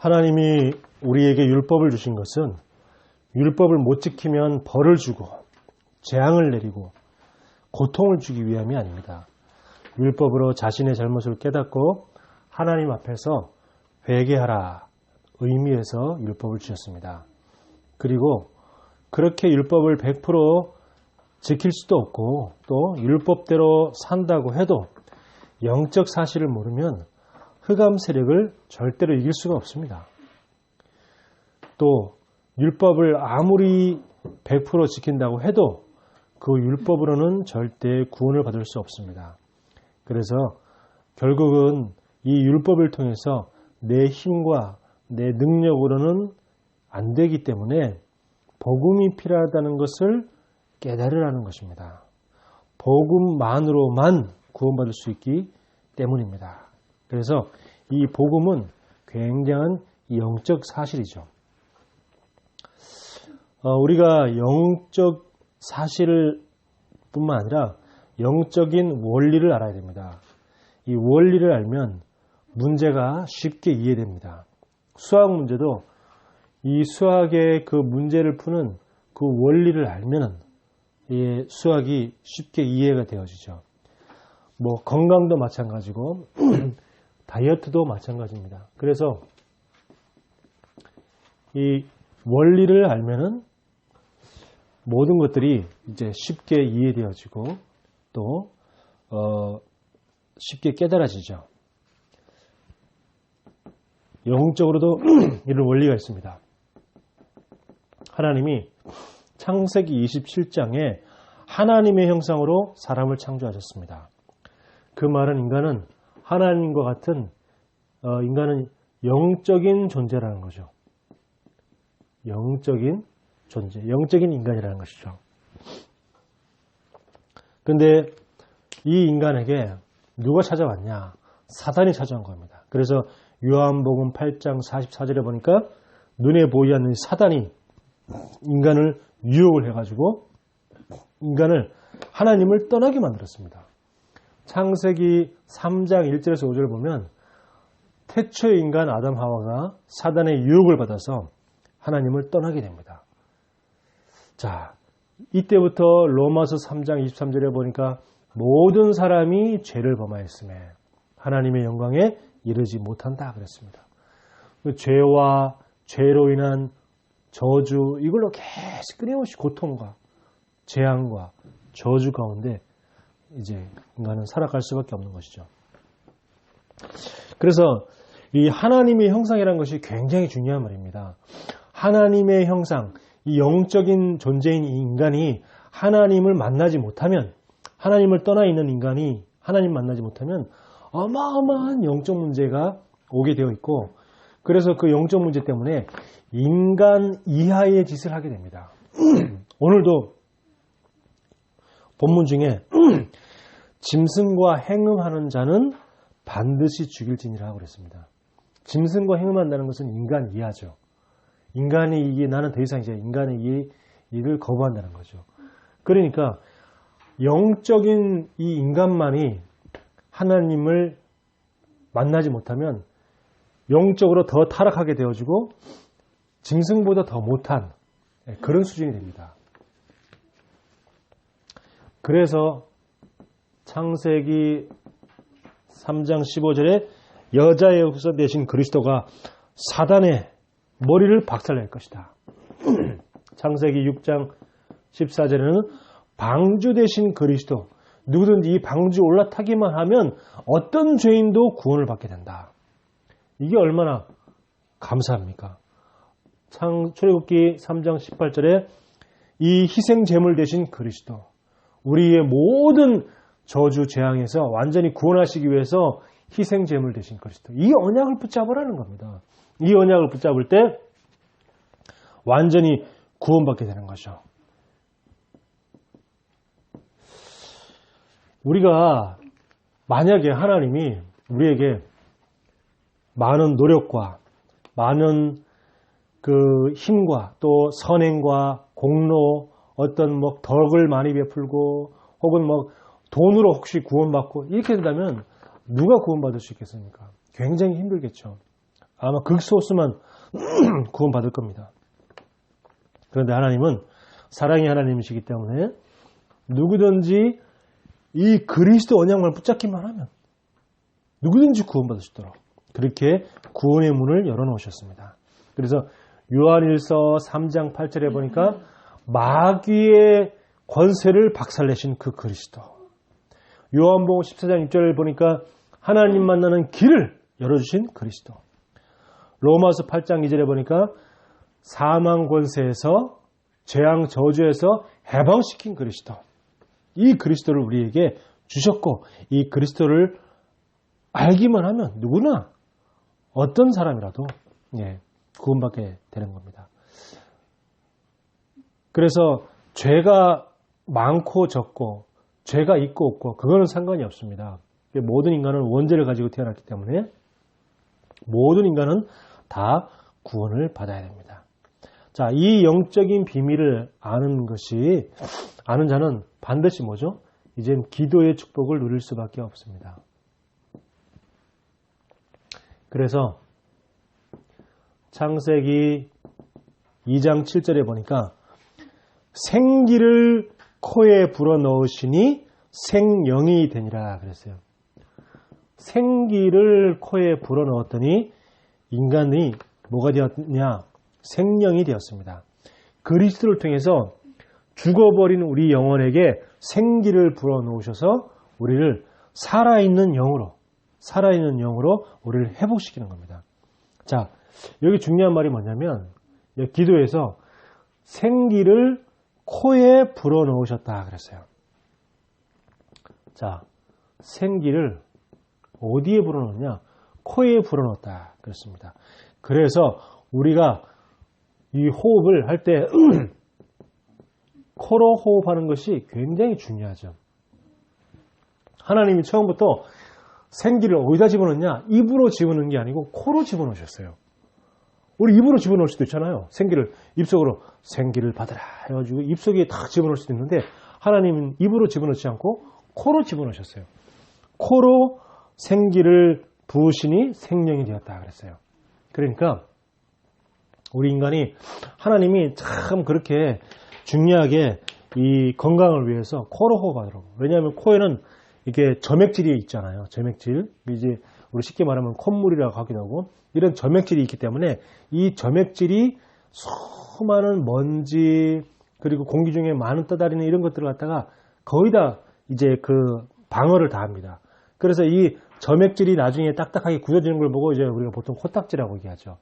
하나님이 우리에게 율법을 주신 것은 율법을 못 지키면 벌을 주고 재앙을 내리고 고통을 주기 위함이 아닙니다. 율법으로 자신의 잘못을 깨닫고 하나님 앞에서 회개하라 의미에서 율법을 주셨습니다. 그리고 그렇게 율법을 100% 지킬 수도 없고 또 율법대로 산다고 해도 영적 사실을 모르면 흑암 세력을 절대로 이길 수가 없습니다. 또 율법을 아무리 100% 지킨다고 해도 그 율법으로는 절대 구원을 받을 수 없습니다. 그래서 결국은 이 율법을 통해서 내 힘과 내 능력으로는 안 되기 때문에 복음이 필요하다는 것을 깨달으라는 것입니다. 복음만으로만 구원받을 수 있기 때문입니다. 그래서 이 복음은 굉장한 영적 사실이죠. 우리가 영적 사실을 뿐만 아니라 영적인 원리를 알아야 됩니다. 이 원리를 알면 문제가 쉽게 이해됩니다. 수학 문제도 이 수학의 그 문제를 푸는 그 원리를 알면 이 수학이 쉽게 이해가 되어지죠. 뭐 건강도 마찬가지고 다이어트도 마찬가지입니다. 그래서 이 원리를 알면은 모든 것들이 이제 쉽게 이해되어지고 또 쉽게 깨달아지죠. 영적으로도 이런 원리가 있습니다. 하나님이 창세기 27장에 하나님의 형상으로 사람을 창조하셨습니다. 그 말은 인간은 하나님과 같은 인간은 영적인 존재라는 거죠. 영적인 존재, 영적인 인간이라는 것이죠. 근데 이 인간에게 누가 찾아왔냐? 사단이 찾아온 겁니다. 그래서 요한복음 8장 44절에 보니까 눈에 보이지 않는 사단이 인간을 유혹을 해가지고 인간을 하나님을 떠나게 만들었습니다. 창세기 3장 1절에서 5절을 보면 태초의 인간 아담 하와가 사단의 유혹을 받아서 하나님을 떠나게 됩니다. 자, 이때부터 로마서 3장 23절에 보니까 모든 사람이 죄를 범하였음에 하나님의 영광에 이르지 못한다 그랬습니다. 그 죄와 죄로 인한 저주 이걸로 계속 끊임없이 고통과 재앙과 저주 가운데 이제 인간은 살아갈 수밖에 없는 것이죠. 그래서 이 하나님의 형상이라는 것이 굉장히 중요한 말입니다. 하나님의 형상, 이 영적인 존재인 이 인간이 하나님을 만나지 못하면, 하나님을 떠나 있는 인간이 하나님 만나지 못하면 어마어마한 영적 문제가 오게 되어 있고, 그래서 그 영적 문제 때문에 인간 이하의 짓을 하게 됩니다. 오늘도 본문 중에 짐승과 행음하는 자는 반드시 죽일지니라 그랬습니다. 짐승과 행음한다는 것은 인간 이하죠. 인간의 이익이 나는 더 이상 이제 인간의 이익을 거부한다는 거죠. 그러니까 영적인 이 인간만이 하나님을 만나지 못하면 영적으로 더 타락하게 되어지고 짐승보다 더 못한 그런 수준이 됩니다. 그래서 창세기 3장 15절에 여자의 후손 되신 그리스도가 사단의 머리를 박살낼 것이다. 창세기 6장 14절에는 방주 되신 그리스도, 누구든지 이 방주 올라타기만 하면 어떤 죄인도 구원을 받게 된다. 이게 얼마나 감사합니까? 출애굽기 3장 18절에 이 희생 제물 되신 그리스도, 우리의 모든 저주 재앙에서 완전히 구원하시기 위해서 희생 제물 되신 그리스도, 이 언약을 붙잡으라는 겁니다. 이 언약을 붙잡을 때 완전히 구원받게 되는 거죠. 우리가 만약에 하나님이 우리에게 많은 노력과 많은 그 힘과 또 선행과 공로, 어떤 뭐 덕을 많이 베풀고 혹은 뭐 돈으로 혹시 구원받고 이렇게 된다면 누가 구원받을 수 있겠습니까? 굉장히 힘들겠죠. 아마 극소수만 구원받을 겁니다. 그런데 하나님은 사랑의 하나님이시기 때문에 누구든지 이 그리스도 언약만 붙잡기만 하면 누구든지 구원받을 수 있도록 그렇게 구원의 문을 열어놓으셨습니다. 그래서 요한일서 3장 8절에 보니까 마귀의 권세를 박살내신 그 그리스도. 요한복음 14장 6절을 보니까 하나님 만나는 길을 열어주신 그리스도. 로마서 8장 2절에 보니까 사망 권세에서 재앙 저주에서 해방시킨 그리스도. 이 그리스도를 우리에게 주셨고 이 그리스도를 알기만 하면 누구나 어떤 사람이라도 구원받게 되는 겁니다. 그래서 죄가 많고 적고 죄가 있고 없고 그거는 상관이 없습니다. 모든 인간은 원죄를 가지고 태어났기 때문에 모든 인간은 다 구원을 받아야 됩니다. 자, 이 영적인 비밀을 아는 자는 반드시 뭐죠? 이젠 기도의 축복을 누릴 수밖에 없습니다. 그래서 창세기 2장 7절에 보니까 생기를 코에 불어넣으시니 생령이 되니라 그랬어요. 생기를 코에 불어넣었더니 인간이 뭐가 되었냐? 생령이 되었습니다. 그리스도를 통해서 죽어버린 우리 영혼에게 생기를 불어넣으셔서 우리를 살아있는 영으로 우리를 회복시키는 겁니다. 자, 여기 중요한 말이 뭐냐면 기도에서 생기를 코에 불어넣으셨다 그랬어요. 자, 생기를 어디에 불어넣냐? 코에 불어넣었다 그랬습니다. 그래서 우리가 이 호흡을 할 때 코로 호흡하는 것이 굉장히 중요하죠. 하나님이 처음부터 생기를 어디다 집어넣냐? 입으로 집어넣는 게 아니고 코로 집어넣으셨어요. 우리 입으로 집어넣을 수도 있잖아요. 생기를 입속으로 생기를 받으라 해가지고 입속에 다 집어넣을 수도 있는데 하나님은 입으로 집어넣지 않고 코로 집어넣으셨어요. 코로 생기를 부으시니 생명이 되었다 그랬어요. 그러니까 우리 인간이 하나님이 참 그렇게 중요하게 이 건강을 위해서 코로 호흡하더라고요. 왜냐하면 코에는 이게 점액질이 있잖아요. 점액질. 이제 우리 쉽게 말하면 콧물이라고 하기도 하고 이런 점액질이 있기 때문에 이 점액질이 수많은 먼지 그리고 공기 중에 많은 떠다니는 이런 것들을 갖다가 거의 다 이제 그 방어를 다 합니다. 그래서 이 점액질이 나중에 딱딱하게 굳어지는 걸 보고 이제 우리가 보통 코딱지라고 얘기하죠.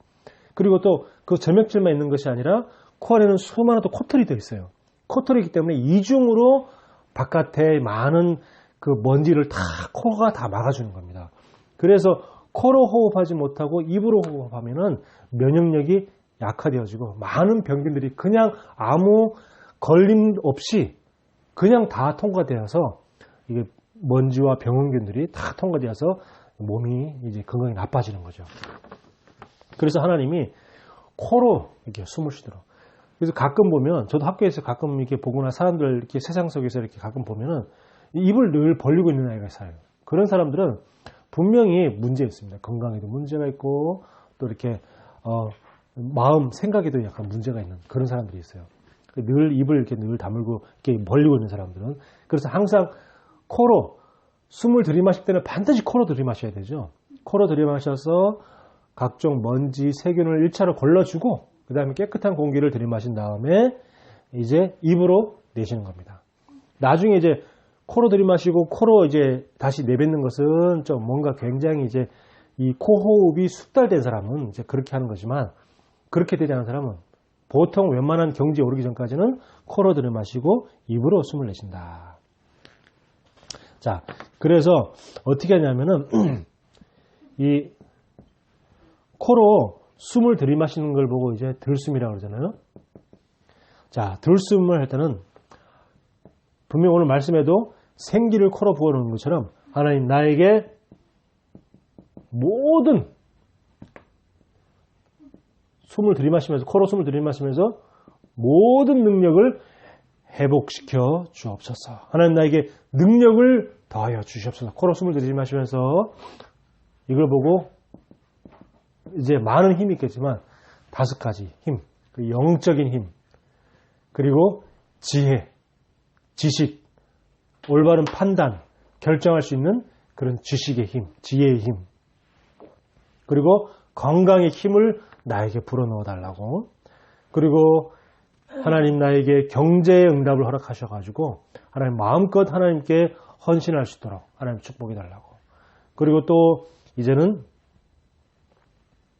그리고 또 그 점액질만 있는 것이 아니라 코 안에는 수많은 또 코털이 더 있어요. 코털이기 때문에 이중으로 바깥에 많은 그 먼지를 다 코가 다 막아주는 겁니다. 그래서 코로 호흡하지 못하고 입으로 호흡하면은 면역력이 약화되어지고 많은 병균들이 그냥 아무 걸림 없이 그냥 다 통과되어서 이게 먼지와 병원균들이 다 통과되어서 몸이 이제 건강이 나빠지는 거죠. 그래서 하나님이 코로 이렇게 숨을 쉬도록. 그래서 가끔 보면 저도 학교에서 가끔 이렇게 보거나 사람들 이렇게 세상 속에서 이렇게 가끔 보면은 입을 늘 벌리고 있는 아이가 있어요. 그런 사람들은 분명히 문제 있습니다. 건강에도 문제가 있고 또 이렇게 마음 생각에도 약간 문제가 있는 그런 사람들이 있어요. 늘 입을 이렇게 늘 다물고 이렇게 벌리고 있는 사람들은 그래서 항상 코로 숨을 들이마실 때는 반드시 코로 들이마셔야 되죠. 코로 들이마셔서 각종 먼지, 세균을 1차로 걸러주고 그 다음에 깨끗한 공기를 들이마신 다음에 이제 입으로 내쉬는 겁니다. 나중에 이제 코로 들이마시고 코로 이제 다시 내뱉는 것은 좀 뭔가 굉장히 이제 이 코호흡이 숙달된 사람은 이제 그렇게 하는 거지만 그렇게 되지 않은 사람은 보통 웬만한 경지에 오르기 전까지는 코로 들이마시고 입으로 숨을 내쉰다. 자, 그래서 어떻게 하냐면은 이 코로 숨을 들이마시는 걸 보고 이제 들숨이라고 그러잖아요. 자, 들숨을 할 때는 분명 오늘 말씀에도 생기를 코로 부어놓는 것처럼 하나님 나에게 모든 숨을 들이마시면서 코로 숨을 들이마시면서 모든 능력을 회복시켜 주옵소서. 하나님 나에게 능력을 더하여 주시옵소서. 코로 숨을 들이마시면서 이걸 보고 이제 많은 힘이 있겠지만 5가지 힘, 그 영적인 힘, 그리고 지혜, 지식, 올바른 판단, 결정할 수 있는 그런 지식의 힘, 지혜의 힘, 그리고 건강의 힘을 나에게 불어넣어 달라고. 그리고 하나님 나에게 경제의 응답을 허락하셔가지고 하나님 마음껏 하나님께 헌신할 수 있도록 하나님 축복해 달라고. 그리고 또 이제는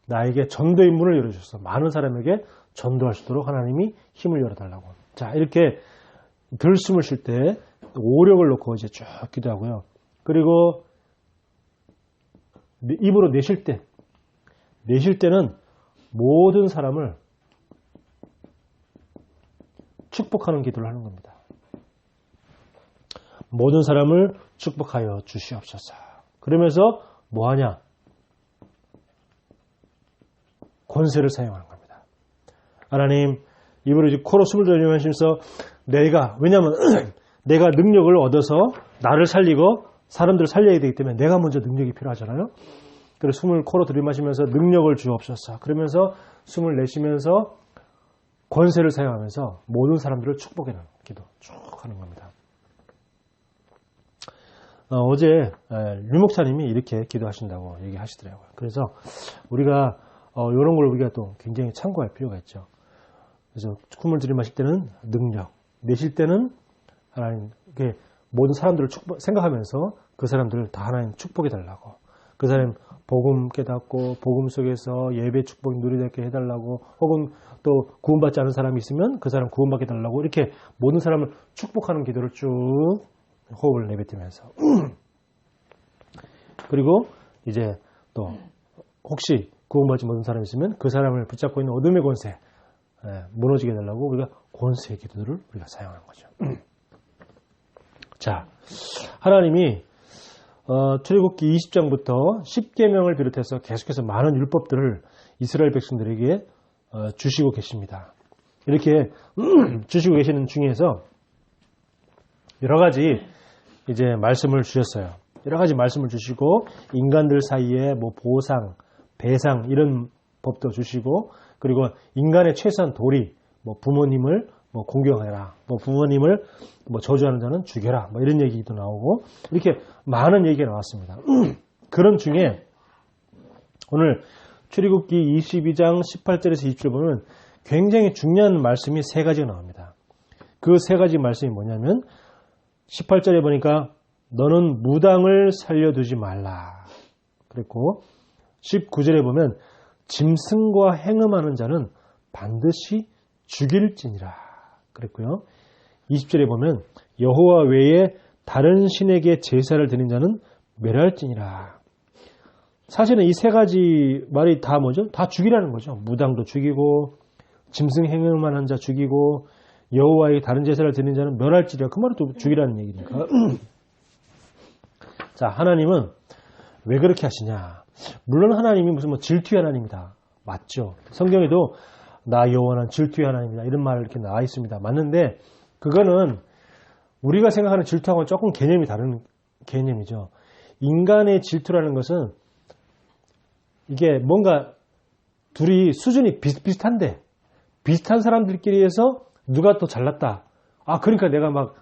나에게 전도의 문을 열어주셔서 많은 사람에게 전도할 수 있도록 하나님이 힘을 열어달라고. 자, 이렇게 들숨을 쉴 때 오력을 놓고 이제 쭉 기도하고요. 그리고 입으로 내쉴 때는 모든 사람을 축복하는 기도를 하는 겁니다. 모든 사람을 축복하여 주시옵소서. 그러면서 뭐하냐? 권세를 사용하는 겁니다. 하나님, 입으로 이제 코로 숨을 들이마시면서 왜냐하면 내가 능력을 얻어서 나를 살리고 사람들을 살려야 되기 때문에 내가 먼저 능력이 필요하잖아요. 그래서 숨을 코로 들이마시면서 능력을 주옵소서. 그러면서 숨을 내쉬면서 권세를 사용하면서 모든 사람들을 축복해내는 기도 쭉 하는 겁니다. 어제 류목사님이 이렇게 기도하신다고 얘기하시더라고요. 그래서 우리가 이런 걸 우리가 또 굉장히 참고할 필요가 있죠. 그래서 숨을 들이마실 때는 능력, 내쉴 때는 하나님, 모든 사람들을 생각하면서 그 사람들을 다 하나님 축복해달라고. 그 사람 복음 깨닫고 복음 속에서 예배 축복 누리게 해달라고, 혹은 또 구원받지 않은 사람이 있으면 그 사람 구원받게 해달라고, 이렇게 모든 사람을 축복하는 기도를 쭉 호흡을 내뱉으면서 그리고 이제 또 혹시 구원받지 못한 사람이 있으면 그 사람을 붙잡고 있는 어둠의 권세 무너지게 해달라고 우리가 권세의 기도를 우리가 사용하는 거죠. 자, 하나님이 출애굽기 20장부터 10계명을 비롯해서 계속해서 많은 율법들을 이스라엘 백성들에게 주시고 계십니다. 이렇게 주시고 계시는 중에서 여러 가지 이제 말씀을 주셨어요. 여러 가지 말씀을 주시고 인간들 사이에 뭐 보상, 배상 이런 법도 주시고, 그리고 인간의 최소한 도리, 뭐 부모님을 뭐 공경해라, 뭐 부모님을 뭐 저주하는 자는 죽여라, 뭐 이런 얘기도 나오고 이렇게 많은 얘기가 나왔습니다. 그런 중에 오늘 출애굽기 22장 18절에서 20절 보면 굉장히 중요한 말씀이 3가지가 나옵니다. 그 3가지 말씀이 뭐냐면 18절에 보니까 너는 무당을 살려두지 말라 그랬고, 19절에 보면 짐승과 행음하는 자는 반드시 죽일지니라 그랬고요. 20절에 보면 여호와 외에 다른 신에게 제사를 드리는 자는 멸할지니라. 사실은 이 3가지 말이 다 뭐죠? 다 죽이라는 거죠. 무당도 죽이고, 짐승 행음하는 자 죽이고, 여호와에게 다른 제사를 드리는 자는 멸할지니라. 그 말은 또 죽이라는 얘기니까. 자, 하나님은 왜 그렇게 하시냐? 물론 하나님이 무슨 뭐 질투의 하나님이다. 맞죠. 성경에도 나 여호와는 질투의 하나님이다. 이런 말 이렇게 나와 있습니다. 맞는데 그거는 우리가 생각하는 질투하고는 조금 개념이 다른 개념이죠. 인간의 질투라는 것은 이게 뭔가 둘이 수준이 비슷비슷한데 비슷한 사람들끼리 해서 누가 더 잘났다. 그러니까 내가 막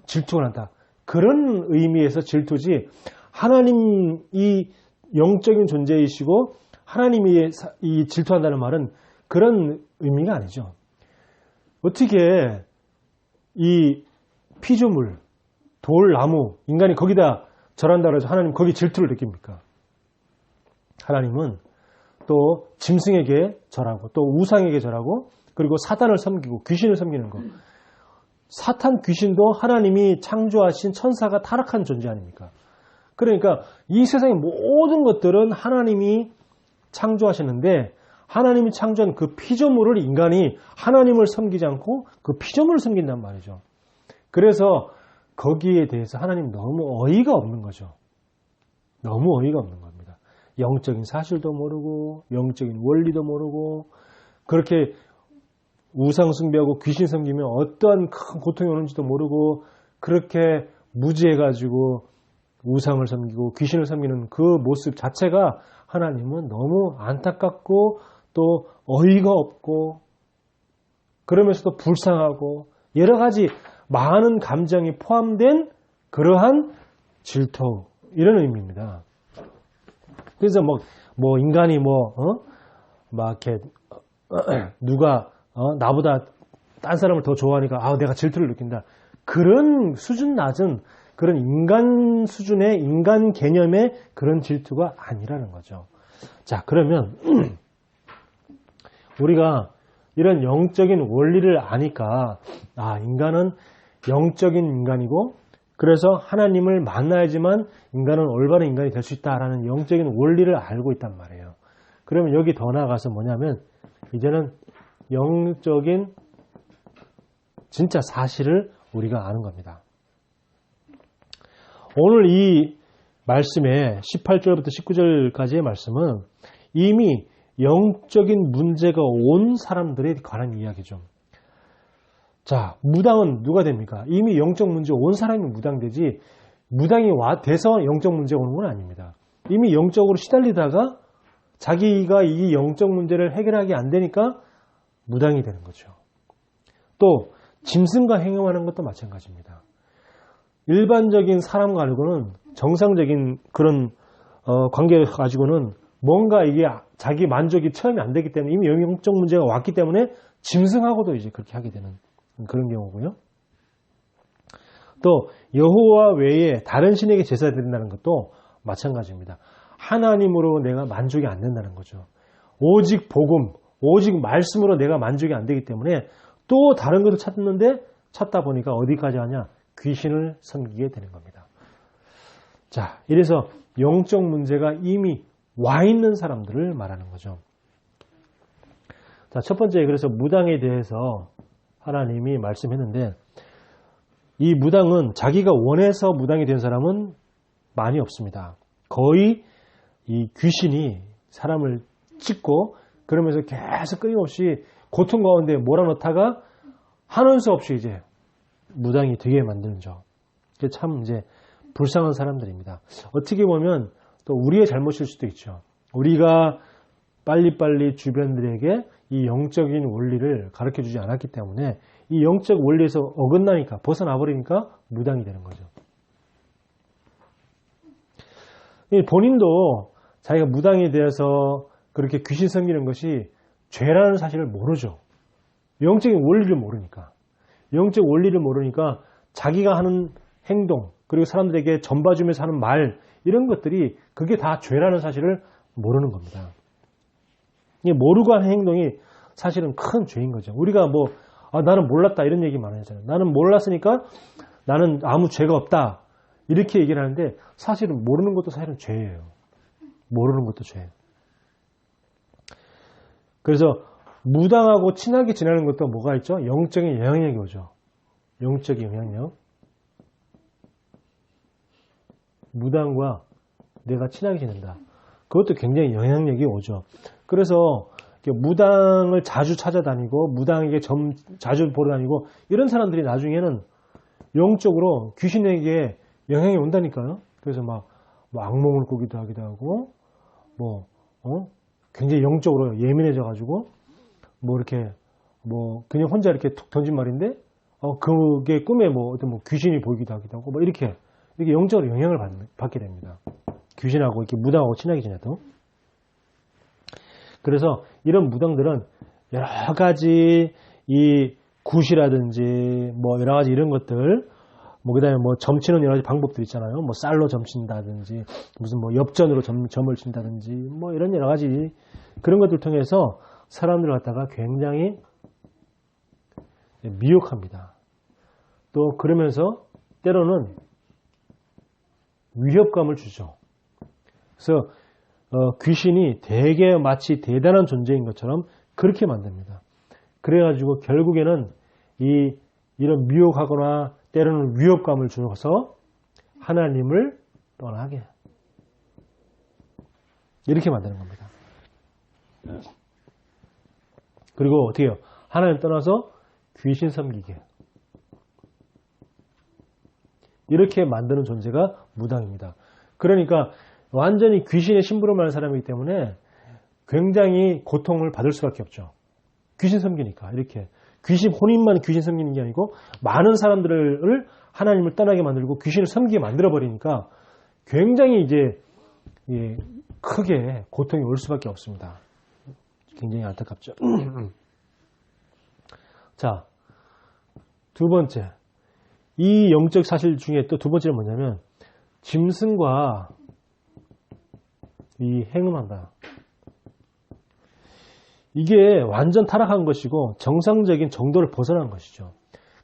질투가 난다. 그런 의미에서 질투지, 하나님이 영적인 존재이시고 하나님이 이 질투한다는 말은 그런 의미가 아니죠. 어떻게 이 피조물, 돌, 나무, 인간이 거기다 절한다고 해서 하나님 거기 질투를 느낍니까? 하나님은 또 짐승에게 절하고 또 우상에게 절하고 그리고 사단을 섬기고 귀신을 섬기는 것. 사탄 귀신도 하나님이 창조하신 천사가 타락한 존재 아닙니까? 그러니까 이 세상의 모든 것들은 하나님이 창조하셨는데 하나님이 창조한 그 피조물을 인간이 하나님을 섬기지 않고 그 피조물을 섬긴단 말이죠. 그래서 거기에 대해서 하나님 너무 어이가 없는 거죠. 너무 어이가 없는 겁니다. 영적인 사실도 모르고 영적인 원리도 모르고 그렇게 우상 숭배하고 귀신 섬기면 어떠한 큰 고통이 오는지도 모르고 그렇게 무지해가지고 우상을 섬기고 귀신을 섬기는 그 모습 자체가 하나님은 너무 안타깝고 또 어이가 없고 그러면서도 불쌍하고 여러 가지 많은 감정이 포함된 그러한 질투 이런 의미입니다. 그래서 뭐 인간이 막 이렇게 누가 나보다 딴 사람을 더 좋아하니까 내가 질투를 느낀다. 그런 수준 낮은 그런 인간 수준의 인간 개념의 그런 질투가 아니라는 거죠. 자, 그러면 우리가 이런 영적인 원리를 아니까 인간은 영적인 인간이고 그래서 하나님을 만나야지만 인간은 올바른 인간이 될 수 있다라는 영적인 원리를 알고 있단 말이에요. 그러면 여기 더 나아가서 뭐냐면 이제는 영적인 진짜 사실을 우리가 아는 겁니다. 오늘 이 말씀에 18절부터 19절까지의 말씀은 이미 영적인 문제가 온 사람들에 관한 이야기죠. 자, 무당은 누가 됩니까? 이미 영적 문제 온 사람이 무당되지 무당이 돼서 영적 문제가 오는 건 아닙니다. 이미 영적으로 시달리다가 자기가 이 영적 문제를 해결하기 안 되니까 무당이 되는 거죠. 또 짐승과 행동하는 것도 마찬가지입니다. 일반적인 사람 가지고는 정상적인 그런 관계 가지고는 뭔가 이게 자기 만족이 처음이 안 되기 때문에 이미 영적 문제가 왔기 때문에 짐승하고도 이제 그렇게 하게 되는 그런 경우고요. 또 여호와 외에 다른 신에게 제사 드린다는 것도 마찬가지입니다. 하나님으로 내가 만족이 안 된다는 거죠. 오직 복음, 오직 말씀으로 내가 만족이 안 되기 때문에 또 다른 것을 찾다 보니까 어디까지 하냐? 귀신을 섬기게 되는 겁니다. 자, 이래서 영적 문제가 이미 와 있는 사람들을 말하는 거죠. 자, 첫 번째 그래서 무당에 대해서 하나님이 말씀했는데 이 무당은 자기가 원해서 무당이 된 사람은 많이 없습니다. 거의 이 귀신이 사람을 찢고 그러면서 계속 끊임없이 고통 가운데 몰아넣다가 하는 수 없이 이제 무당이 되게 만드는 죠. 참 이제 불쌍한 사람들입니다. 어떻게 보면 또 우리의 잘못일 수도 있죠. 우리가 빨리빨리 주변들에게 이 영적인 원리를 가르쳐주지 않았기 때문에 이 영적 원리에서 어긋나니까 벗어나버리니까 무당이 되는 거죠. 본인도 자기가 무당이 되어서 그렇게 귀신 섬기는 것이 죄라는 사실을 모르죠. 영적인 원리를 모르니까. 영적 원리를 모르니까 자기가 하는 행동 그리고 사람들에게 전봐주면서 하는 말 이런 것들이 그게 다 죄라는 사실을 모르는 겁니다. 모르고 하는 행동이 사실은 큰 죄인 거죠. 우리가 나는 몰랐다 이런 얘기 많이 하잖아요. 나는 몰랐으니까 나는 아무 죄가 없다 이렇게 얘기를 하는데 사실은 모르는 것도 사실은 죄예요. 모르는 것도 죄예요. 그래서 무당하고 친하게 지내는 것도 뭐가 있죠? 영적인 영향력이 오죠. 영적인 영향력. 무당과 내가 친하게 지낸다. 그것도 굉장히 영향력이 오죠. 그래서 무당을 자주 찾아다니고 무당에게 자주 보러 다니고 이런 사람들이 나중에는 영적으로 귀신에게 영향이 온다니까요. 그래서 막 악몽을 꾸기도 하기도 하고 굉장히 영적으로 예민해져 가지고 이렇게 그냥 혼자 이렇게 툭 던진 말인데 그게 꿈에 어떤 귀신이 보이기도 하기도 하고 이렇게 영적으로 영향을 받게 됩니다. 귀신하고 이렇게 무당하고 친하게 지내도. 그래서 이런 무당들은 여러 가지 이 굿이라든지 여러 가지 이런 것들 그다음에 점치는 여러 가지 방법들 있잖아요. 쌀로 점친다든지 무슨 엽전으로 점을 친다든지 이런 여러 가지 그런 것들 통해서 사람들을 갖다가 굉장히 미혹합니다. 또 그러면서 때로는 위협감을 주죠. 그래서 귀신이 되게 마치 대단한 존재인 것처럼 그렇게 만듭니다. 그래가지고 결국에는 이런 미혹하거나 때로는 위협감을 줘서 하나님을 떠나게 이렇게 만드는 겁니다. 그리고 어떻게 해요? 하나님 떠나서 귀신 섬기게 이렇게 만드는 존재가 무당입니다. 그러니까 완전히 귀신의 심부름하는 사람이기 때문에 굉장히 고통을 받을 수밖에 없죠. 귀신 섬기니까. 이렇게 귀신 혼인만 귀신 섬기는 게 아니고 많은 사람들을 하나님을 떠나게 만들고 귀신을 섬기게 만들어 버리니까 굉장히 이제 크게 고통이 올 수밖에 없습니다. 굉장히 안타깝죠. 자, 두 번째. 이 영적 사실 중에 또 두 번째는 뭐냐면 짐승과 이 행음한다. 이게 완전 타락한 것이고 정상적인 정도를 벗어난 것이죠.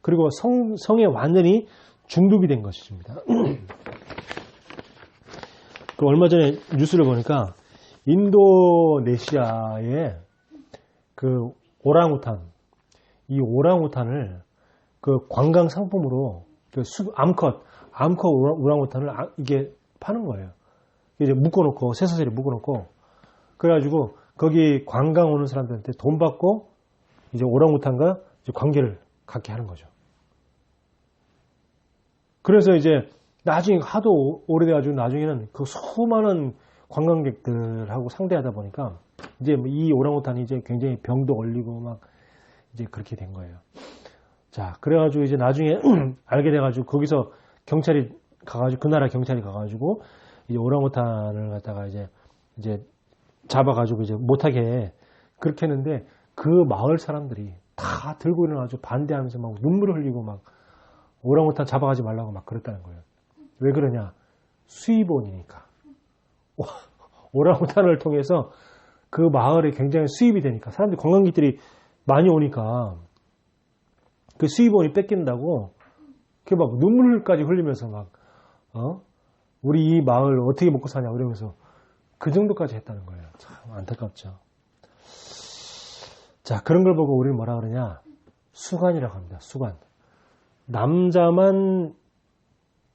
그리고 성에 완전히 중독이 된 것입니다. 그 얼마 전에 뉴스를 보니까 인도네시아의 그 오랑우탄, 이 오랑우탄을 그 관광 상품으로 그 암컷 오랑우탄을 이게 파는 거예요. 이제 묶어놓고 쇠사슬에 묶어놓고 그래가지고 거기 관광 오는 사람들한테 돈 받고 이제 오랑우탄과 이제 관계를 갖게 하는 거죠. 그래서 이제 나중에 하도 오래돼가지고 나중에는 그 수많은 관광객들하고 상대하다 보니까 이제 이 오랑우탄이 이제 굉장히 병도 걸리고 막 이제 그렇게 된 거예요. 자, 그래가지고 이제 나중에 알게 돼가지고 거기서 경찰이 가가지고 그 나라 경찰이 가가지고 이제 오랑우탄을 갖다가 이제 잡아가지고 이제 못하게 그렇게 했는데 그 마을 사람들이 다 들고 일어나가지고 반대하면서 막 눈물을 흘리고 막 오랑우탄 잡아가지 말라고 막 그랬다는 거예요. 왜 그러냐? 수입원이니까. 오랑우탄을 통해서 그 마을에 굉장히 수입이 되니까 사람들이 관광객들이 많이 오니까 그 수입원이 뺏긴다고 그 막 눈물까지 흘리면서 막 우리 이 마을 어떻게 먹고 사냐 이러면서 그 정도까지 했다는 거예요. 참 안타깝죠. 자, 그런 걸 보고 우리는 뭐라 그러냐? 수관이라고 합니다. 수관. 남자만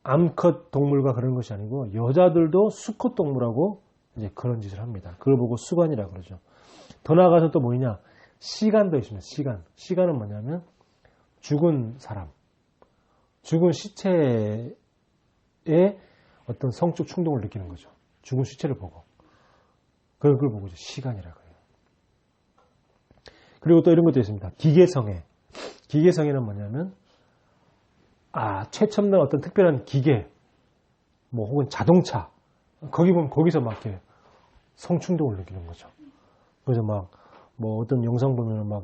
암컷 동물과 그런 것이 아니고 여자들도 수컷 동물하고 이제 그런 짓을 합니다. 그걸 보고 수관이라고 그러죠. 더 나아가서 또 뭐냐? 시간도 있습니다. 시간. 시간은 뭐냐면 죽은 사람, 죽은 시체에 어떤 성적 충동을 느끼는 거죠. 죽은 시체를 보고. 그걸 보고 이제 시간이라고 해요. 그리고 또 이런 것도 있습니다. 기계성애. 기계성애는 뭐냐면 최첨단 어떤 특별한 기계, 뭐 혹은 자동차, 거기 보면 거기서 막 이렇게 성충동을 느끼는 거죠. 그래서 막 뭐 어떤 영상 보면 막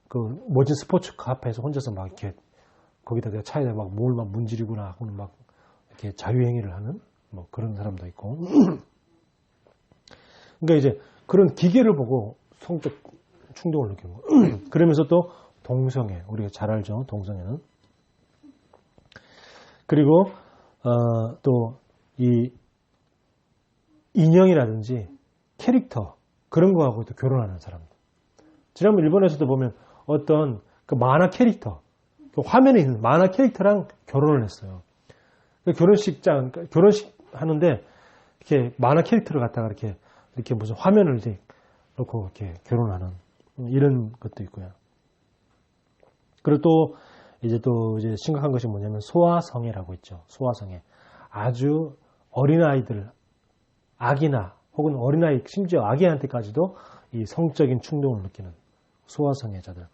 그 멋진 스포츠카 앞에서 혼자서 막 이렇게 거기다 내가 차에다 막 뭘 막 문지르거나 하고는 막 이렇게 자유행위를 하는 뭐 그런 사람도 있고. 그러니까 이제 그런 기계를 보고 성적 충동을 느끼는 거. 그러면서 또 동성애, 우리가 잘 알죠, 동성애는. 그리고 또 이 인형이라든지 캐릭터 그런 거하고 또 결혼하는 사람들. 지난번 일본에서도 보면 어떤 그 만화 캐릭터, 그 화면에 있는 만화 캐릭터랑 결혼을 했어요. 그 결혼식 하는데 이렇게 만화 캐릭터를 갖다가 이렇게 무슨 화면을 이제 놓고 이렇게 결혼하는 이런 것도 있고요. 그리고 또 이제 심각한 것이 뭐냐면 소아성애라고 있죠. 소아성애. 아주 어린아이들, 아기나 혹은 어린아이, 심지어 아기한테까지도 이 성적인 충동을 느끼는 소아성애자들.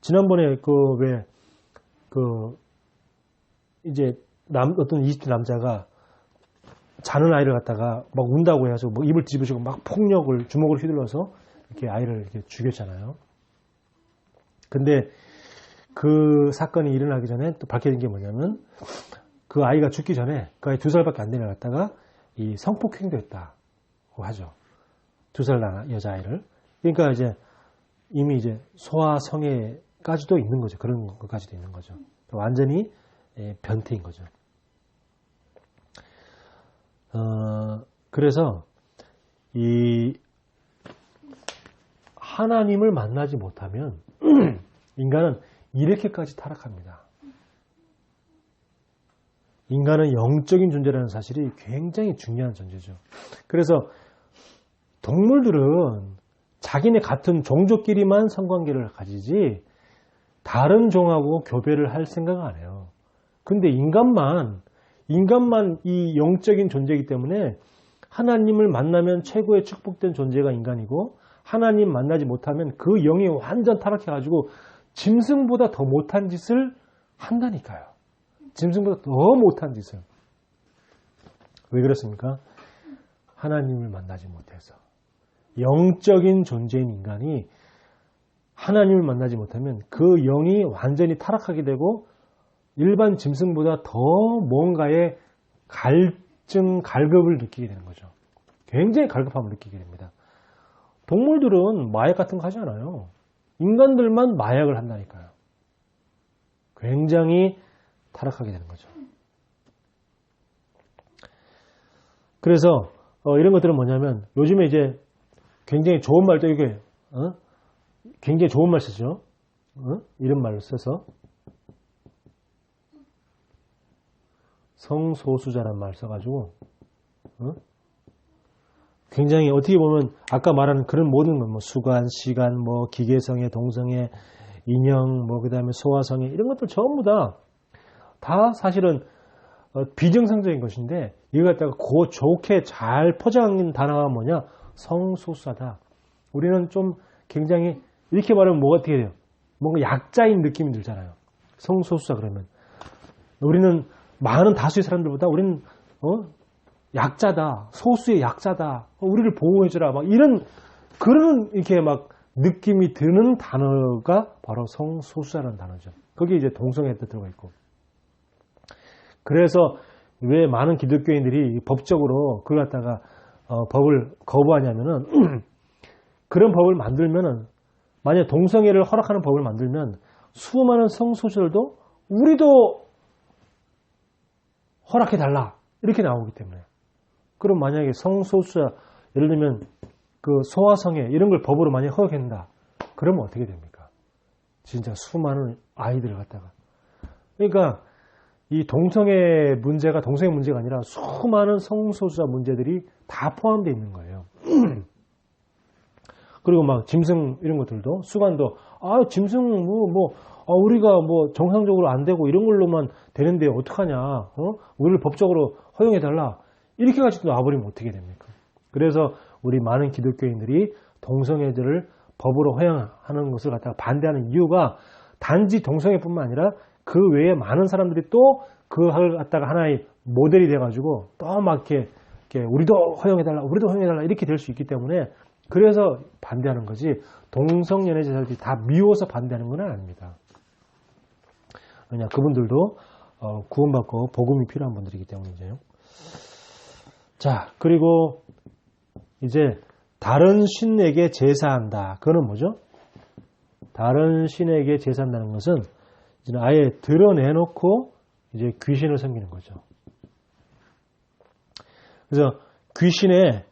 지난번에 이제 어떤 20대 남자가 자는 아이를 갖다가 막 운다고 해서 뭐 입을 뒤집으시고 막 주먹을 휘둘러서 이렇게 아이를 이렇게 죽였잖아요. 근데 그 사건이 일어나기 전에 또 밝혀진 게 뭐냐면 그 아이가 죽기 전에 그 아이 2살밖에 안 되는 애 갖다가 이 성폭행도 했다고 하죠. 2살 여자아이를. 그러니까 이제 이미 이제 소아성애까지도 있는 거죠. 그런 것까지도 있는 거죠. 완전히 변태인 거죠. 그래서 이 하나님을 만나지 못하면 인간은 이렇게까지 타락합니다. 인간은 영적인 존재라는 사실이 굉장히 중요한 존재죠. 그래서 동물들은 자기네 같은 종족끼리만 성관계를 가지지 다른 종하고 교배를 할 생각은 안 해요. 근데 인간만 이 영적인 존재이기 때문에 하나님을 만나면 최고의 축복된 존재가 인간이고 하나님 만나지 못하면 그 영이 완전 타락해가지고 짐승보다 더 못한 짓을 한다니까요. 짐승보다 더 못한 짓을. 왜 그렇습니까? 하나님을 만나지 못해서. 영적인 존재인 인간이 하나님을 만나지 못하면 그 영이 완전히 타락하게 되고 일반 짐승보다 더 뭔가의 갈급을 느끼게 되는 거죠. 굉장히 갈급함을 느끼게 됩니다. 동물들은 마약 같은 거 하지 않아요. 인간들만 마약을 한다니까요. 굉장히 타락하게 되는 거죠. 그래서 이런 것들은 뭐냐면 요즘에 이제 굉장히 좋은 말도 이게 굉장히 좋은 말 쓰죠. 이런 말을 써서 성소수자란 말 써가지고 굉장히 어떻게 보면 아까 말하는 그런 모든 것, 뭐 수관, 시간, 뭐 기계성애, 동성애, 인형, 뭐 그다음에 소아성애 이런 것들 전부 다 사실은 비정상적인 것인데 이거 갖다가 좋게 잘 포장한 단어가 뭐냐? 성소수자다. 우리는 좀 굉장히 이렇게 말하면 뭐가 어떻게 돼요? 뭔가 약자인 느낌이 들잖아요. 성소수자 그러면 우리는 많은 다수의 사람들보다 우리는 약자다, 소수의 약자다, 우리를 보호해주라, 막 이런 그런 이렇게 막 느낌이 드는 단어가 바로 성소수자라는 단어죠. 거기에 이제 동성애도 들어가 있고. 그래서 왜 많은 기독교인들이 법적으로 그걸 갖다가 법을 거부하냐면은 그런 법을 만들면은 만약 동성애를 허락하는 법을 만들면 수많은 성소수자들도 우리도 허락해달라 이렇게 나오기 때문에 그럼 만약에 성소수자 예를 들면 그 소아성애 이런 걸 법으로 만약에 허락한다 그러면 어떻게 됩니까? 진짜 수많은 아이들을 갖다가 그러니까 이 동성애 문제가 아니라 수많은 성소수자 문제들이 다 포함되어 있는 거예요. 그리고 막 짐승 이런 것들도 수관도 짐승 우리가 뭐 정상적으로 안 되고 이런 걸로만 되는데 어떡하냐? 우리를 법적으로 허용해달라. 이렇게 가지고 놔버리면 어떻게 됩니까? 그래서 우리 많은 기독교인들이 동성애들을 법으로 허용하는 것을 갖다가 반대하는 이유가 단지 동성애뿐만 아니라 그 외에 많은 사람들이 또 그걸 갖다가 하나의 모델이 돼가지고 또 막 이렇게 우리도 허용해달라 이렇게 될 수 있기 때문에 그래서 반대하는 거지 동성연애자들이 다 미워서 반대하는 건 아닙니다. 왜냐 그분들도 구원받고 복음이 필요한 분들이기 때문이죠. 자 그리고 이제 다른 신에게 제사한다. 그거는 뭐죠? 다른 신에게 제사한다는 것은 이제 아예 드러내놓고 이제 귀신을 섬기는 거죠. 그래서 귀신에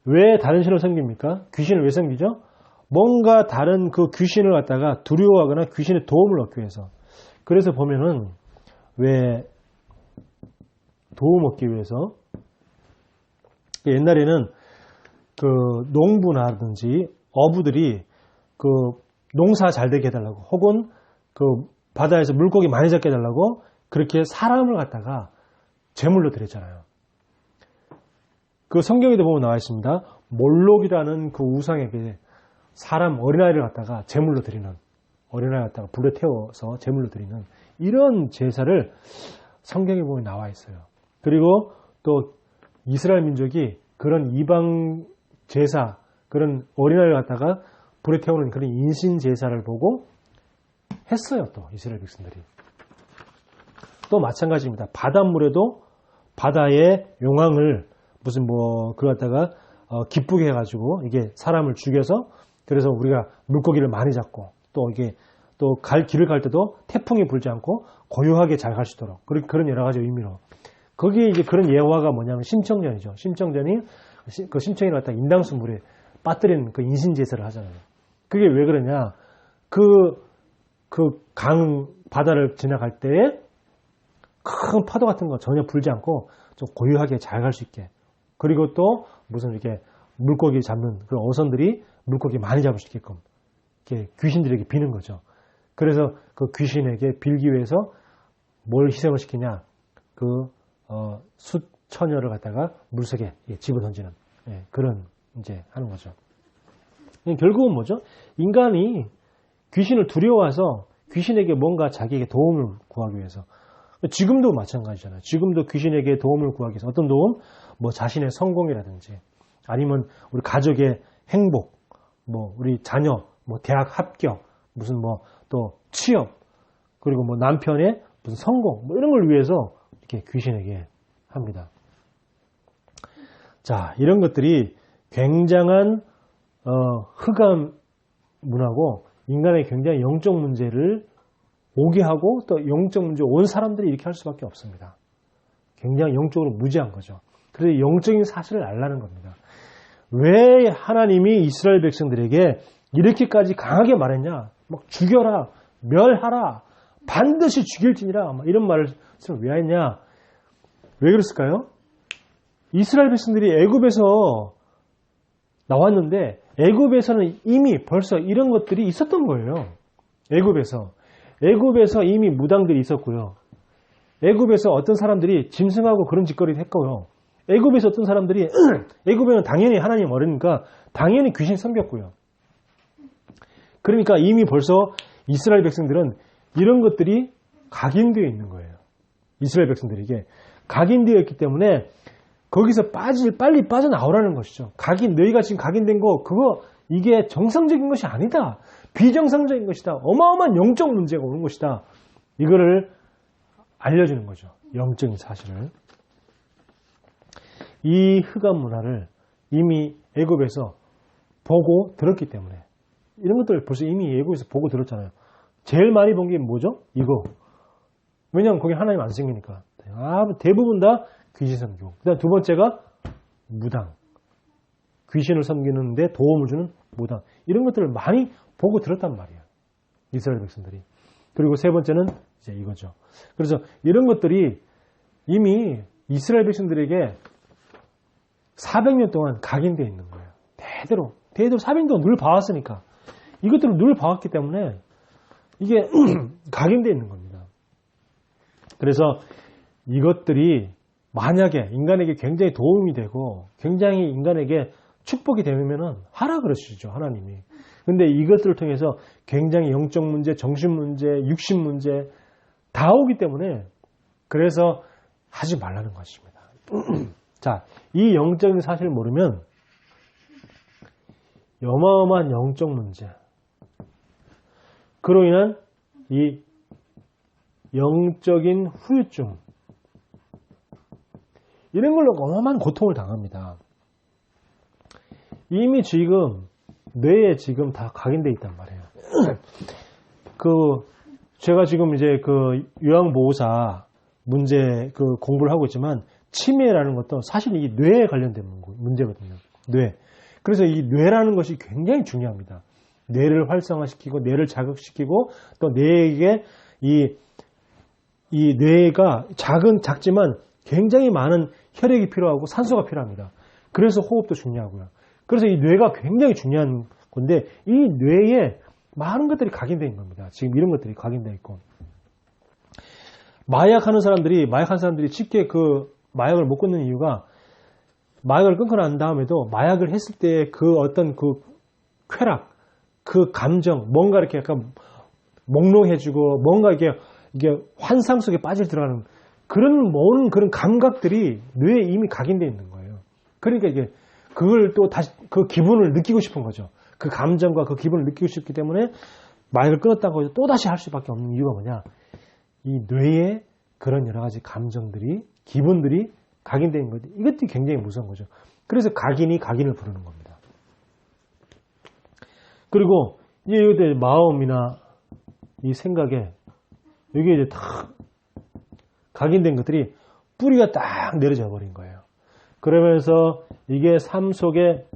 왜 다른 신을 섬깁니까? 귀신을 왜 섬기죠? 뭔가 다른 그 귀신을 갖다가 두려워하거나 귀신의 도움을 얻기 위해서. 그래서 보면은 왜 도움 얻기 위해서 옛날에는 그 농부라든지 어부들이 그 농사 잘 되게 해달라고 혹은 그 바다에서 물고기 많이 잡게 해달라고 그렇게 사람을 갖다가 제물로 드렸잖아요. 그 성경에도 보면 나와 있습니다. 몰록이라는 그 우상에게 사람 어린아이를 갖다가 제물로 드리는 어린아이 갖다가 불에 태워서 제물로 드리는 이런 제사를 성경에 보면 나와 있어요. 그리고 또 이스라엘 민족이 그런 이방 제사 그런 어린아이를 갖다가 불에 태우는 그런 인신 제사를 보고 했어요. 또 이스라엘 백성들이 또 마찬가지입니다. 바닷물에도 바다의 용왕을 무슨 그걸 갖다가 기쁘게 해가지고 이게 사람을 죽여서 그래서 우리가 물고기를 많이 잡고 또 이게 또 길을 갈 때도 태풍이 불지 않고 고요하게 잘 갈 수 있도록 그런 여러 가지 의미로 거기에 이제 그런 예화가 뭐냐면 심청전이죠. 심청전이 그 심청이를 갖다 인당수 물에 빠뜨리는 그 인신 제사를 하잖아요. 그게 왜 그러냐? 그 강 바다를 지나갈 때에 큰 파도 같은 거 전혀 불지 않고 좀 고요하게 잘 갈 수 있게. 그리고 또 무슨 이렇게 물고기 잡는 그런 어선들이 물고기 많이 잡을 수 있게끔 이렇게 귀신들에게 비는 거죠. 그래서 그 귀신에게 빌기 위해서 뭘 희생을 시키냐? 처녀를 갖다가 물속에 집어던지는 그런 이제 하는 거죠. 결국은 뭐죠? 인간이 귀신을 두려워해서 귀신에게 뭔가 자기에게 도움을 구하기 위해서 지금도 마찬가지잖아요. 지금도 귀신에게 도움을 구하기 위해서 어떤 도움? 뭐 자신의 성공이라든지 아니면 우리 가족의 행복, 뭐 우리 자녀, 뭐 대학 합격, 무슨 뭐 또 취업, 그리고 뭐 남편의 무슨 성공, 뭐 이런 걸 위해서 이렇게 귀신에게 합니다. 자, 이런 것들이 굉장한 흑암 문화고 인간의 굉장히 영적 문제를 오게 하고 또 영적 문제 온 사람들이 이렇게 할 수밖에 없습니다. 굉장히 영적으로 무지한 거죠. 그래서 영적인 사실을 알라는 겁니다. 왜 하나님이 이스라엘 백성들에게 이렇게까지 강하게 말했냐? 막 죽여라, 멸하라, 반드시 죽일지니라 이런 말을 왜 했냐? 왜 그랬을까요? 이스라엘 백성들이 애굽에서 나왔는데 애굽에서는 이미 벌써 이런 것들이 있었던 거예요. 애굽에서 이미 무당들이 있었고요. 애굽에서 어떤 사람들이 짐승하고 그런 짓거리를 했고요. 애굽에서 어떤 사람들이 애굽에는 당연히 하나님 어리니까 당연히 귀신 섬겼고요. 그러니까 이미 벌써 이스라엘 백성들은 이런 것들이 각인되어 있는 거예요. 이스라엘 백성들에게 각인되어 있기 때문에 거기서 빨리 빠져나오라는 것이죠. 너희가 지금 각인된 거 그거 이게 정상적인 것이 아니다. 비정상적인 것이다. 어마어마한 영적 문제가 오는 것이다. 이거를 알려주는 거죠. 영적인 사실을. 이 흑암 문화를 이미 애굽에서 보고 들었기 때문에 이런 것들 벌써 이미 애굽에서 보고 들었잖아요. 제일 많이 본 게 뭐죠? 이거. 왜냐하면 거기 하나님 안 생기니까. 대부분 다 귀신 섬기고. 그다음 두 번째가 무당. 귀신을 섬기는데 도움을 주는 무당. 이런 것들을 많이 보고 들었단 말이에요. 이스라엘 백성들이. 그리고 세 번째는 이제 이거죠. 그래서 이런 것들이 이미 이스라엘 백성들에게 400년 동안 각인되어 있는 거예요. 대대로 400년 동안 늘 봐왔으니까. 이것들을 늘 봐왔기 때문에 이게 각인되어 있는 겁니다. 그래서 이것들이 만약에 인간에게 굉장히 도움이 되고 굉장히 인간에게 축복이 되면은 하라 그러시죠, 하나님이. 근데 이것들을 통해서 굉장히 영적 문제, 정신 문제, 육신 문제 다 오기 때문에 그래서 하지 말라는 것입니다. 자, 이 영적인 사실을 모르면 어마어마한 영적 문제, 그로 인한 이 영적인 후유증, 이런 걸로 어마어마한 고통을 당합니다. 이미 지금 뇌에 지금 다 각인되어 있단 말이에요. 제가 지금 이제 요양보호사 문제 공부를 하고 있지만 치매라는 것도 사실 이 뇌에 관련된 문제거든요. 뇌. 그래서 이 뇌라는 것이 굉장히 중요합니다. 뇌를 활성화시키고 뇌를 자극시키고 또 뇌에게 이 뇌가 작지만 굉장히 많은 혈액이 필요하고 산소가 필요합니다. 그래서 호흡도 중요하고요. 그래서 이 뇌가 굉장히 중요한 건데 이 뇌에 많은 것들이 각인되어 있는 겁니다. 지금 이런 것들이 각인되어 있고 마약하는 사람들이 쉽게 마약을 못 끊는 이유가 마약을 끊고 난 다음에도 마약을 했을 때 어떤 쾌락, 감정, 뭔가 이렇게 약간 몽롱해지고 뭔가 이게 환상 속에 들어가는 그런 감각들이 뇌에 이미 각인되어 있는 거예요. 그러니까 이게 그걸 또 다시 그 기분을 느끼고 싶은 거죠. 그 감정과 그 기분을 느끼고 싶기 때문에 마약을 끊었다고 해서 또 다시 할 수밖에 없는 이유가 뭐냐? 이 뇌에 그런 여러 가지 감정들이, 기분들이 각인되어 있는 거죠. 이것도 굉장히 무서운 거죠. 그래서 각인을 부르는 겁니다. 그리고 이제 마음이나 이 생각에 여기에 이제 다 각인된 것들이 뿌리가 딱 내려져 버린 거예요. 그러면서 이게 삶 속에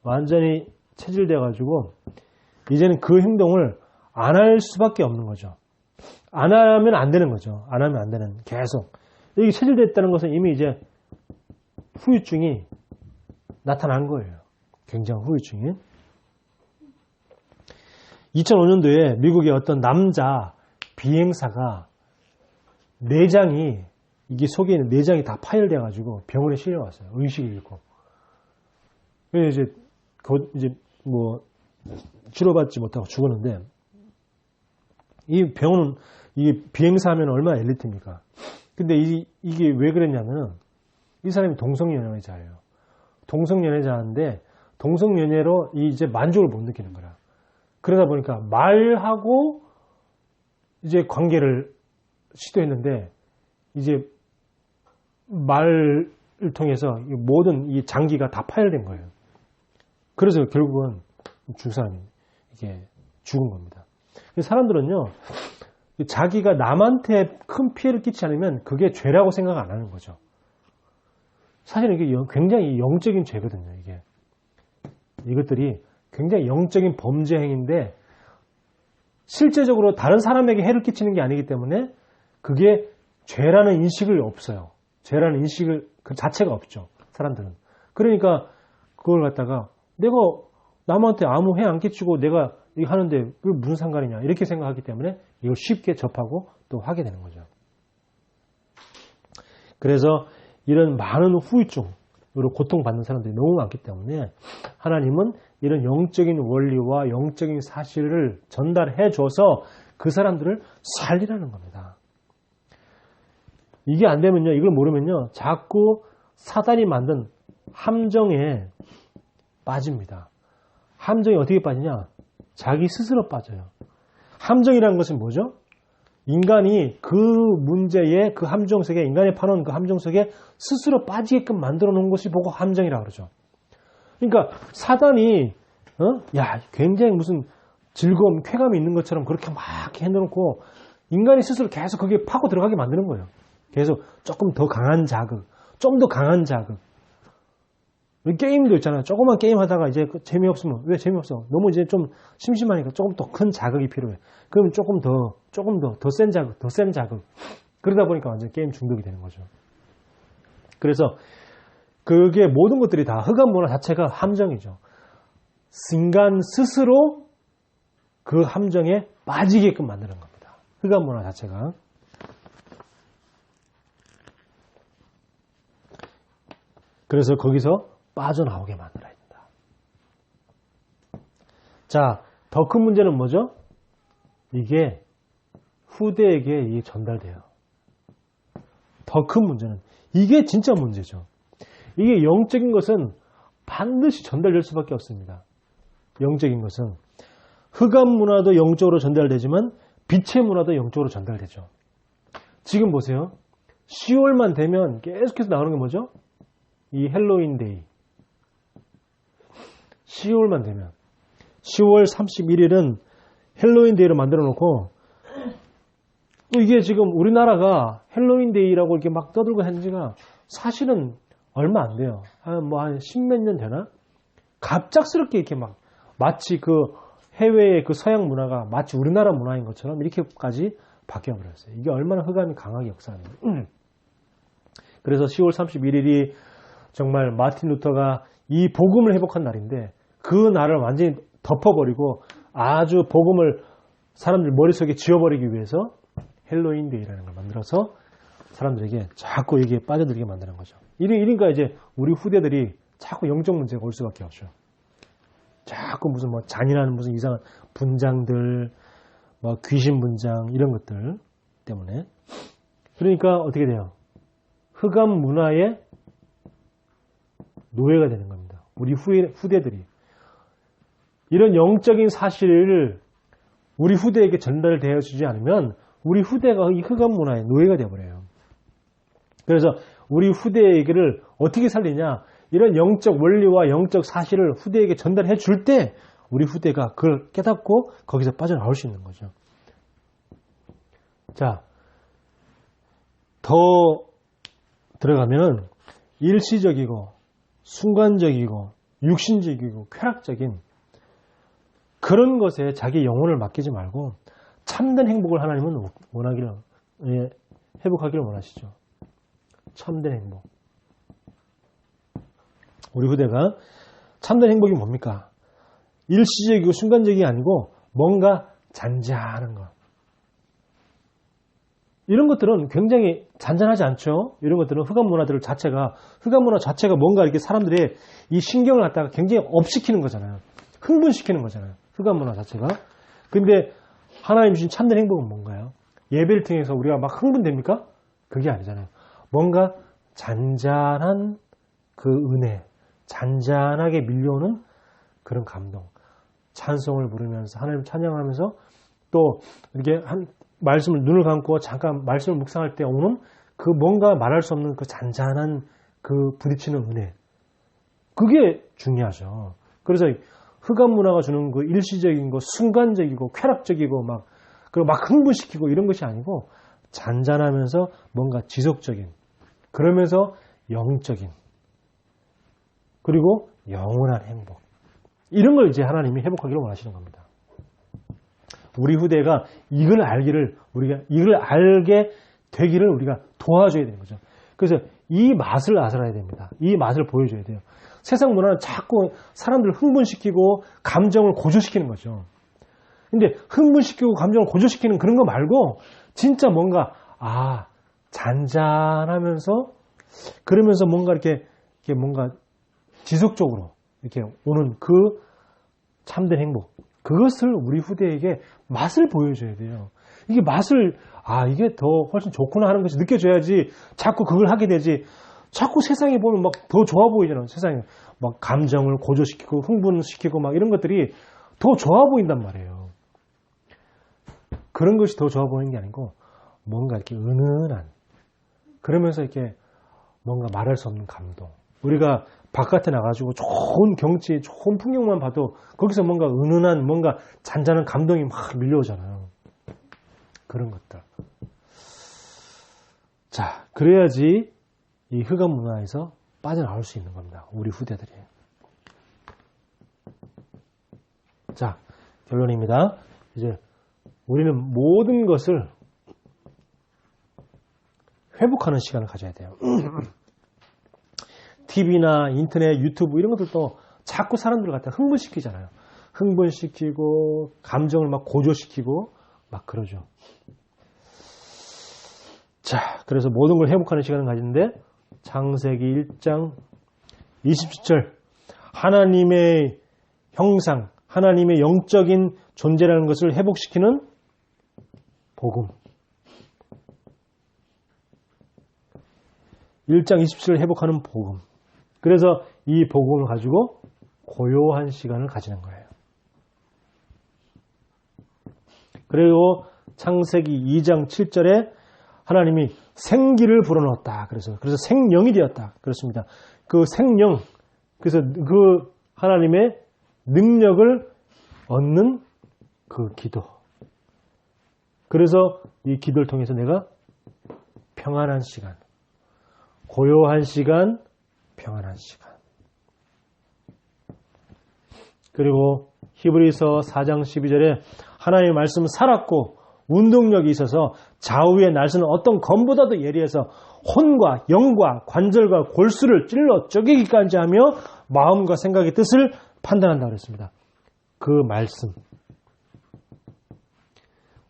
완전히 체질돼 가지고 이제는 그 행동을 안 할 수밖에 없는 거죠. 안 하면 안 되는 거죠. 안 하면 안 되는, 계속. 이게 체질됐다는 것은 이미 이제 후유증이 나타난 거예요. 굉장한 후유증이. 2005년도에 미국의 어떤 남자 비행사가 내장이 이게 속에 있는 내장이 다 파열돼가지고 병원에 실려왔어요. 의식을 잃고. 그래서 이제 뭐 치료받지 못하고 죽었는데, 이 병원은 이게 비행사하면 얼마나 엘리트입니까? 근데 이게 왜 그랬냐면은 이 사람이 동성연애자예요. 동성연애자인데 동성연애로 이제 만족을 못 느끼는 거라. 그러다 보니까 말하고 이제 관계를 시도했는데 이제 말을 통해서 모든 이 장기가 다 파열된 거예요. 그래서 결국은 주사람이 이게 죽은 겁니다. 사람들은요, 자기가 남한테 큰 피해를 끼치지 않으면 그게 죄라고 생각 안 하는 거죠. 사실은 이게 굉장히 영적인 죄거든요, 이게. 이것들이 굉장히 영적인 범죄 행위인데, 실제적으로 다른 사람에게 해를 끼치는 게 아니기 때문에 그게 죄라는 인식을 없어요. 죄라는 인식을 그 자체가 없죠, 사람들은. 그러니까 그걸 갖다가 내가 남한테 아무 해 안 끼치고 내가 이거 하는데 그게 무슨 상관이냐 이렇게 생각하기 때문에 이걸 쉽게 접하고 또 하게 되는 거죠. 그래서 이런 많은 후유증으로 고통받는 사람들이 너무 많기 때문에 하나님은 이런 영적인 원리와 영적인 사실을 전달해 줘서 그 사람들을 살리라는 겁니다. 이게 안 되면요, 이걸 모르면요, 자꾸 사단이 만든 함정에 빠집니다. 함정이 어떻게 빠지냐? 자기 스스로 빠져요. 함정이라는 것은 뭐죠? 인간이 그 문제에, 그 함정 속에, 인간이 파놓은 그 함정 속에 스스로 빠지게끔 만들어 놓은 것이 보고 함정이라고 그러죠. 그러니까 사단이 야, 굉장히 무슨 즐거움, 쾌감이 있는 것처럼 그렇게 막 해놓고 인간이 스스로 계속 거기에 파고 들어가게 만드는 거예요. 계속 조금 더 강한 자극, 좀 더 강한 자극. 게임도 있잖아요. 조그만 게임 하다가 이제 재미없으면, 왜 재미없어? 너무 이제 좀 심심하니까 조금 더 큰 자극이 필요해. 그럼 조금 더 센 자극, 더 센 자극. 그러다 보니까 완전 게임 중독이 되는 거죠. 그래서 그게 모든 것들이 다 흑암 문화 자체가 함정이죠. 인간 스스로 그 함정에 빠지게끔 만드는 겁니다. 흑암 문화 자체가. 그래서 거기서 빠져나오게 만들어야 된다. 자, 더 큰 문제는 뭐죠? 이게 후대에게 이게 전달돼요. 더 큰 문제는 이게 진짜 문제죠. 이게 영적인 것은 반드시 전달될 수밖에 없습니다. 영적인 것은 흑암 문화도 영적으로 전달되지만 빛의 문화도 영적으로 전달되죠. 지금 보세요. 10월만 되면 계속해서 나오는 게 뭐죠? 이 헬로윈 데이. 10월만 되면 10월 31일은 헬로윈 데이를 만들어 놓고 또 이게 지금 우리나라가 헬로윈 데이라고 이렇게 막 떠들고 한 지가 사실은 얼마 안 돼요. 한 십몇 년 되나? 갑작스럽게 이렇게 막 마치 그 해외의 그 서양 문화가 마치 우리나라 문화인 것처럼 이렇게까지 바뀌어 버렸어요. 이게 얼마나 흑암이 강하게 역사하는 거예요. 그래서 10월 31일이 정말 마틴 루터가 이 복음을 회복한 날인데 그 날을 완전히 덮어버리고 아주 복음을 사람들 머릿속에 지워버리기 위해서 헬로윈 데이라는 걸 만들어서 사람들에게 자꾸 여기에 빠져들게 만드는 거죠. 이러니까 이제 우리 후대들이 자꾸 영적 문제가 올 수밖에 없죠. 자꾸 무슨 뭐 잔인한 무슨 이상한 분장들, 뭐 귀신 분장 이런 것들 때문에. 그러니까 어떻게 돼요? 흑암 문화의 노예가 되는 겁니다. 우리 후대들이. 이런 영적인 사실을 우리 후대에게 전달되어 주지 않으면 우리 후대가 이 흑암 문화의 노예가 되어버려요. 그래서 우리 후대에게를 어떻게 살리냐? 이런 영적 원리와 영적 사실을 후대에게 전달해 줄 때 우리 후대가 그걸 깨닫고 거기서 빠져나올 수 있는 거죠. 자, 더 들어가면 일시적이고 순간적이고 육신적이고 쾌락적인 그런 것에 자기 영혼을 맡기지 말고 참된 행복을 하나님은 원하기를, 회복하기를 원하시죠. 참된 행복. 우리 후대가 참된 행복이 뭡니까? 일시적이고 순간적이 아니고 뭔가 잔잔한 것. 이런 것들은 굉장히 잔잔하지 않죠? 이런 것들은 흑암 문화 자체가 뭔가 이렇게 사람들의 이 신경을 갖다가 굉장히 업시키는 거잖아요. 흥분시키는 거잖아요. 흑암 문화 자체가. 근데 하나님 주신 참된 행복은 뭔가요? 예배를 통해서 우리가 막 흥분됩니까? 그게 아니잖아요. 뭔가 잔잔한 그 은혜, 잔잔하게 밀려오는 그런 감동. 찬송을 부르면서 하나님 찬양하면서 또 이렇게 말씀을 눈을 감고 잠깐 말씀을 묵상할 때 오는 그 뭔가 말할 수 없는 그 잔잔한 그 부딪히는 은혜. 그게 중요하죠. 그래서 흑암 문화가 주는 그 일시적인 거, 순간적이고 쾌락적이고 그리고 막 흥분시키고 이런 것이 아니고 잔잔하면서 뭔가 지속적인, 그러면서 영적인, 그리고 영원한 행복. 이런 걸 이제 하나님이 회복하기를 원하시는 겁니다. 우리 후대가 이걸 알게 되기를 우리가 도와줘야 되는 거죠. 그래서 이 맛을 알아야 됩니다. 이 맛을 보여줘야 돼요. 세상 문화는 자꾸 사람들을 흥분시키고 감정을 고조시키는 거죠. 근데 흥분시키고 감정을 고조시키는 그런 거 말고 진짜 뭔가 잔잔하면서 그러면서 뭔가 이렇게 뭔가 지속적으로 이렇게 오는 그 참된 행복, 그것을 우리 후대에게 맛을 보여줘야 돼요. 이게 맛을 이게 더 훨씬 좋구나 하는 것이 느껴져야지 자꾸 그걸 하게 되지. 자꾸 세상에 보면 막 더 좋아 보이잖아요. 세상에 막 감정을 고조시키고 흥분시키고 막 이런 것들이 더 좋아 보인단 말이에요. 그런 것이 더 좋아 보이는 게 아니고 뭔가 이렇게 은은한, 그러면서 이렇게 뭔가 말할 수 없는 감동. 우리가 바깥에 나가지고 좋은 경치, 좋은 풍경만 봐도 거기서 뭔가 은은한, 뭔가 잔잔한 감동이 막 밀려오잖아요. 그런 것들. 자, 그래야지 이 흑암 문화에서 빠져나올 수 있는 겁니다. 우리 후대들이. 자, 결론입니다. 이제 우리는 모든 것을 회복하는 시간을 가져야 돼요. TV나 인터넷, 유튜브 이런 것들도 자꾸 사람들을 갖다 흥분시키잖아요. 흥분시키고 감정을 막 고조시키고 막 그러죠. 자, 그래서 모든 걸 회복하는 시간을 가지는데 창세기 1장 27절 하나님의 형상, 하나님의 영적인 존재라는 것을 회복시키는 복음. 1장 27절 회복하는 복음. 그래서 이 복음을 가지고 고요한 시간을 가지는 거예요. 그리고 창세기 2장 7절에 하나님이 생기를 불어넣었다. 그래서 생명이 되었다. 그렇습니다. 그 생명, 그래서 그 하나님의 능력을 얻는 그 기도. 그래서 이 기도를 통해서 내가 평안한 시간, 고요한 시간, 평안한 시간. 그리고 히브리서 4장 12절에 하나님의 말씀은 살았고 운동력이 있어서 좌우의 날서는 어떤 검보다도 예리해서 혼과 영과 관절과 골수를 찔러 쪼개기까지 하며 마음과 생각의 뜻을 판단한다고 그랬습니다. 그 말씀.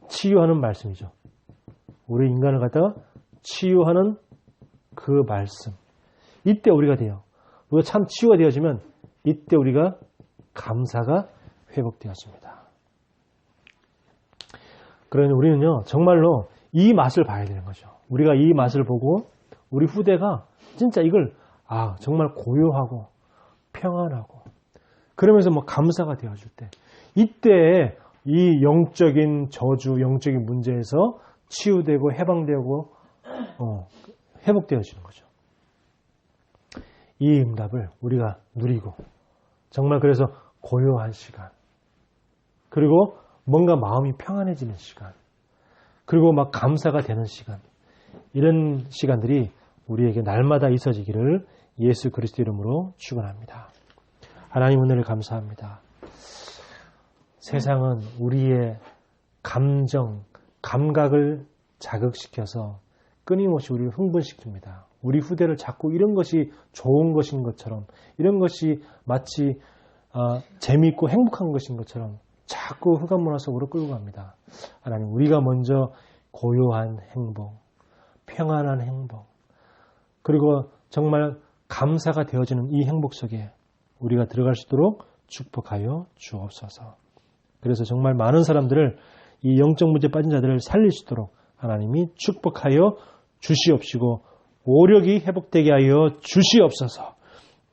치유하는 말씀이죠. 우리 인간을 갖다가 치유하는 그 말씀. 이때 우리가 돼요. 우리가 참 치유가 되어지면 이때 우리가 감사가 회복되어집니다. 그러니 우리는요, 정말로 이 맛을 봐야 되는 거죠. 우리가 이 맛을 보고 우리 후대가 진짜 이걸 정말 고요하고 평안하고 그러면서 뭐 감사가 되어줄 때 이때 이 영적인 저주, 영적인 문제에서 치유되고 해방되고 회복되어지는 거죠. 이 응답을 우리가 누리고 정말 그래서 고요한 시간, 그리고 뭔가 마음이 평안해지는 시간, 그리고 막 감사가 되는 시간, 이런 시간들이 우리에게 날마다 있어지기를 예수 그리스도 이름으로 축원합니다. 하나님 은혜를 감사합니다. 세상은 우리의 감정, 감각을 자극시켜서 끊임없이 우리를 흥분시킵니다. 우리 후대를 자꾸 이런 것이 좋은 것인 것처럼, 이런 것이 마치 재미있고 행복한 것인 것처럼 자꾸 흑암 문화 속으로 끌고 갑니다. 하나님, 우리가 먼저 고요한 행복, 평안한 행복, 그리고 정말 감사가 되어지는 이 행복 속에 우리가 들어갈 수 있도록 축복하여 주옵소서. 그래서 정말 많은 사람들을, 이 영적 문제 빠진 자들을 살릴 수 있도록 하나님이 축복하여 주시옵시고 오력이 회복되게 하여 주시옵소서.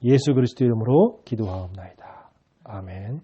예수 그리스도 이름으로 기도하옵나이다. 아멘.